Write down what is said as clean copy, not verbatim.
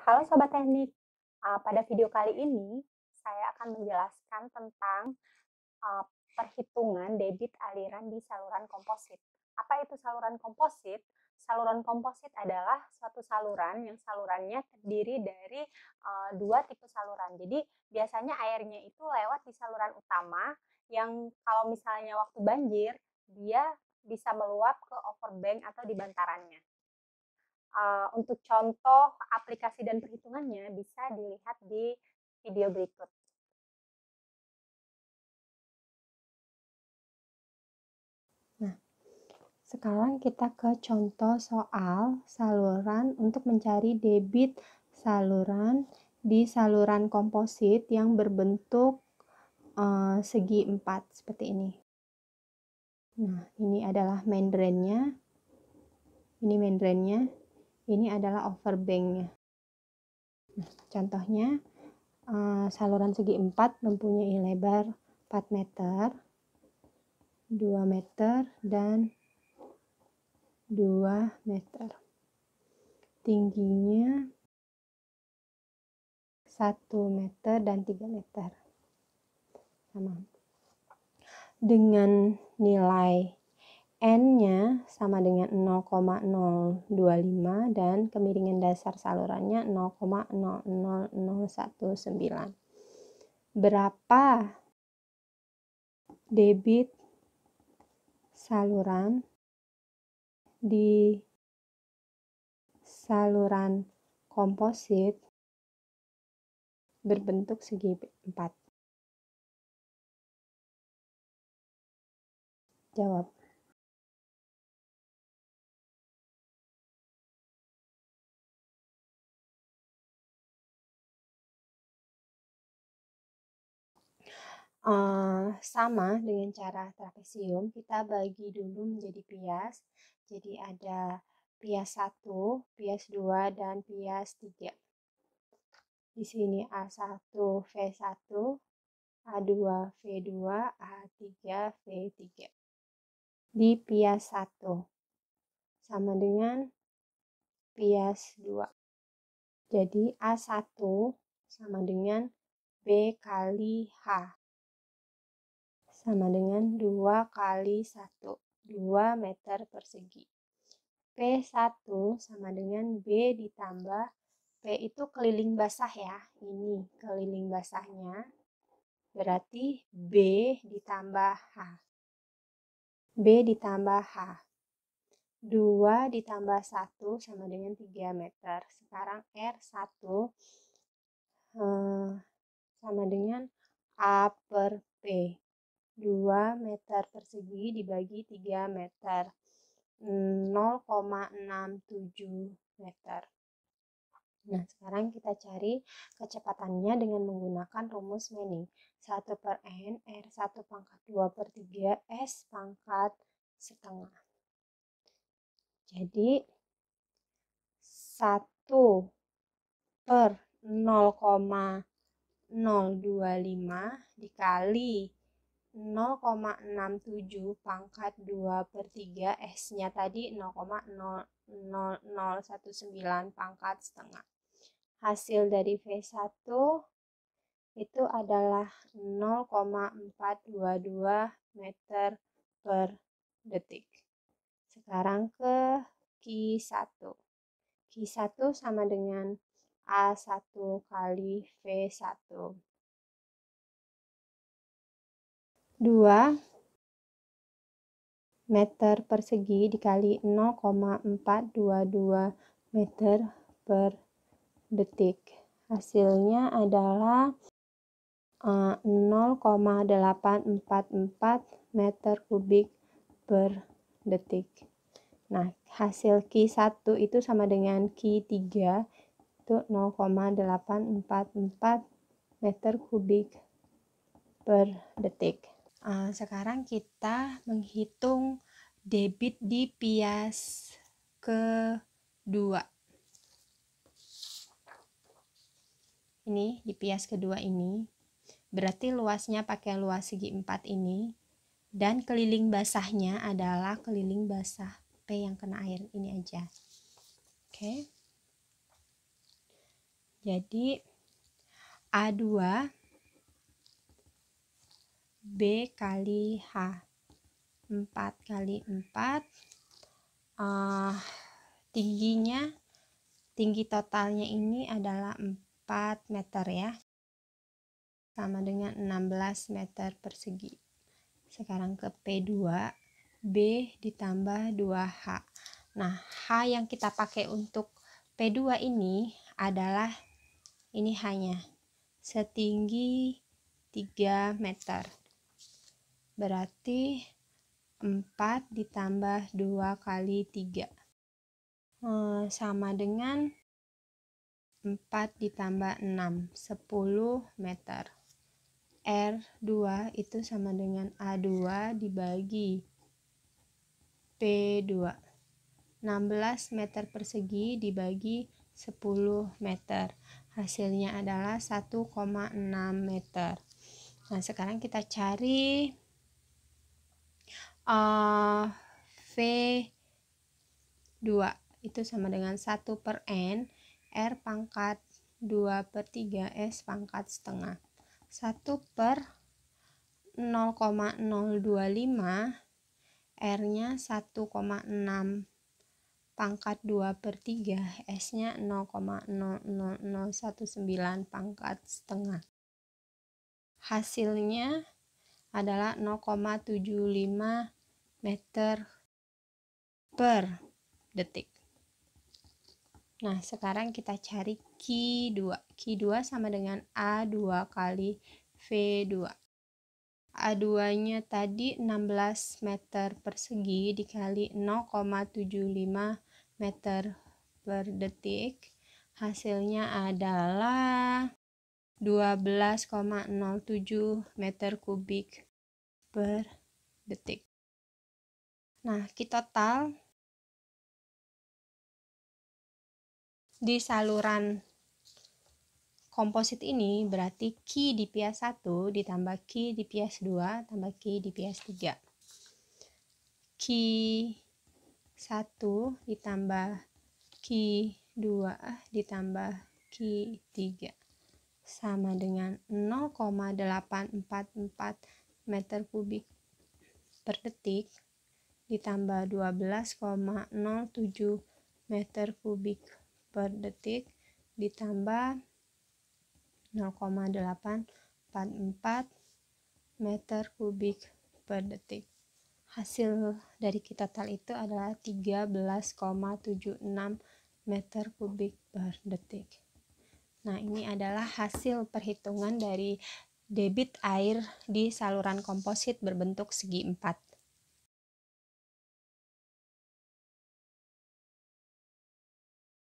Halo Sobat Teknik, pada video kali ini saya akan menjelaskan tentang uh, perhitungan debit aliran di saluran komposit. Apa itu saluran komposit? Saluran komposit adalah suatu saluran yang salurannya terdiri dari dua tipe saluran. Jadi biasanya airnya itu lewat di saluran utama yang kalau misalnya waktu banjir dia bisa meluap ke overbank atau di bantarannya. Untuk contoh aplikasi dan perhitungannya bisa dilihat di video berikut. Nah, sekarang kita ke contoh soal saluran untuk mencari debit saluran di saluran komposit yang berbentuk segi 4 seperti ini. Nah, ini adalah main drain-nya. Ini main drain-nya. Ini adalah overbank-nya. Nah, contohnya saluran segi 4 mempunyai lebar 4 meter, 2 meter, dan 2 meter. Tingginya 1 meter dan 3 meter. Sama. Dengan nilai N-nya sama dengan 0,025 dan kemiringan dasar salurannya 0,00019. Berapa debit saluran di saluran komposit berbentuk segi 4? Jawab. Sama dengan cara trapesium, kita bagi dulu menjadi pias. Jadi ada pias 1, pias 2, dan pias 3. Di sini A1, V1, A2, V2, A3, V3. Di pias 1 sama dengan pias 2. Jadi A1 sama dengan B kali H. Sama dengan 2 kali 1, 2 meter persegi. P1 sama dengan B ditambah, P itu keliling basah ya, ini keliling basahnya, berarti B ditambah H. B ditambah H. 2 ditambah 1 sama dengan 3 meter. Sekarang R1 sama dengan A per P. 2 meter persegi dibagi 3 meter, 0,67 meter. Nah, sekarang kita cari kecepatannya dengan menggunakan rumus Manning. 1 per N, R1 pangkat 2 per 3, S pangkat setengah. Jadi, 1 per 0,025 dikali 0,67 pangkat 2 per 3, S-nya tadi 0,00019 pangkat setengah. Hasil dari V1 itu adalah 0,422 meter per detik. Sekarang ke Q1. Q1 sama dengan A1 kali V1. 2 meter persegi dikali 0,422 meter per detik. Hasilnya adalah 0,844 meter kubik per detik. Nah, hasil Q1 itu sama dengan Q3 itu 0,844 meter kubik per detik. Sekarang kita menghitung debit di pias kedua. Ini di pias kedua ini. Berarti luasnya pakai luas segi 4 ini. Dan keliling basahnya adalah keliling basah P yang kena air ini aja. Oke. Jadi A2 B kali H, 4 kali 4, tinggi totalnya ini adalah 4 meter ya, sama dengan 16 meter persegi. Sekarang ke P2, B ditambah 2H. Nah, H yang kita pakai untuk P2 ini adalah ini hanya setinggi 3 meter. Berarti 4 ditambah 2 kali 3 sama dengan 4 ditambah 6, 10 meter. R2 itu sama dengan A2 dibagi P2. 16 meter persegi dibagi 10 meter. Hasilnya adalah 1,6 meter. Nah, sekarang kita cari V2 itu sama dengan 1 per N, R pangkat 2 per 3, S pangkat setengah. 1 per 0,025, R-nya 1,6 pangkat 2 per 3, S-nya 0,00019 pangkat setengah. Hasilnya adalah 0,75 meter per detik. Nah, sekarang kita cari Q2. Q2 sama dengan A2 kali V2. A2-nya tadi 16 meter persegi dikali 0,75 meter per detik. Hasilnya adalah 12,07 meter kubik per detik. Nah, Q total di saluran komposit ini berarti Q di pias 1 ditambah Q di pias 2 tambah Q di pias 3. Q1 ditambah Q2 ditambah Q3 sama dengan 0,844 meter kubik per detik ditambah 12,07 meter kubik per detik ditambah 0,844 meter kubik per detik. Hasil dari Q total itu adalah 13,76 meter kubik per detik. Nah, ini adalah hasil perhitungan dari debit air di saluran komposit berbentuk segi 4.